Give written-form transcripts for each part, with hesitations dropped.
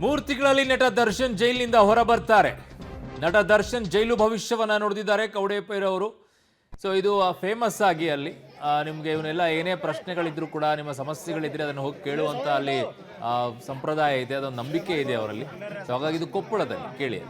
3 ತಿಂಗಳಲ್ಲಿ ನಟ ದರ್ಶನ್ ಜೈಲಿನಿಂದ ಹೊರ ಬರ್ತಾರೆ. ನಟ ದರ್ಶನ್ ಜೈಲು ಭವಿಷ್ಯವನ್ನ ನುಡಿದಿದ್ದಾರೆ ಕೌಡೇಪೈರವರು. ಸೊ ಇದು ಫೇಮಸ್ ಆಗಿ ಅಲ್ಲಿ ನಿಮಗೆ ಇವನ್ನೆಲ್ಲ ಏನೇ ಪ್ರಶ್ನೆಗಳಿದ್ರು ಕೂಡ ನಿಮ್ಮ ಸಮಸ್ಯೆಗಳಿದ್ರೆ ಅದನ್ನು ಹೋಗಿ ಕೇಳುವಂತ ಅಲ್ಲಿ ಸಂಪ್ರದಾಯ ಇದೆ, ಅದೊಂದು ನಂಬಿಕೆ ಇದೆ ಅವರಲ್ಲಿ. ಸೊ ಹಾಗಾಗಿ ಇದು ಕೊಪ್ಪಳದಲ್ಲಿ ಕೇಳಿ.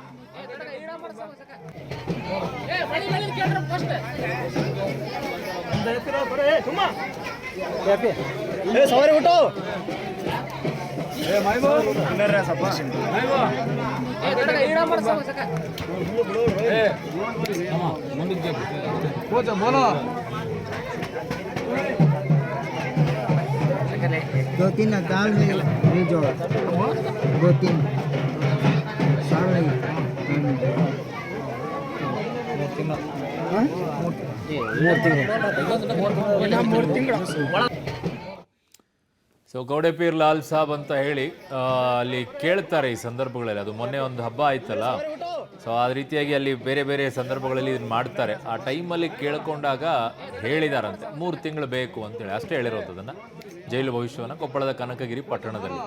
दो तीन दाल में भेजो, दो तीन साल नहीं ಸೊ ಗೌಡೆಪೀರ್ ಲಾಲ್ ಸಾಬ್ ಅಂತ ಹೇಳಿ ಅಲ್ಲಿ ಕೇಳ್ತಾರೆ ಈ ಸಂದರ್ಭಗಳಲ್ಲಿ. ಅದು ಮೊನ್ನೆ ಒಂದು ಹಬ್ಬ ಆಯ್ತಲ್ಲ, ಸೊ ಆ ರೀತಿಯಾಗಿ ಅಲ್ಲಿ ಬೇರೆ ಬೇರೆ ಸಂದರ್ಭಗಳಲ್ಲಿ ಇದನ್ನ ಮಾಡ್ತಾರೆ. ಆ ಟೈಮಲ್ಲಿ ಕೇಳ್ಕೊಂಡಾಗ ಹೇಳಿದಾರಂತೆ 3 ತಿಂಗಳು ಬೇಕು ಅಂತೇಳಿ, ಅಷ್ಟೇ ಹೇಳಿರೋದು ಅದನ್ನು. ಜೈಲು ಭವಿಷ್ಯವನ್ನು ಕೊಪ್ಪಳದ ಕನಕಗಿರಿ ಪಟ್ಟಣದಲ್ಲಿ.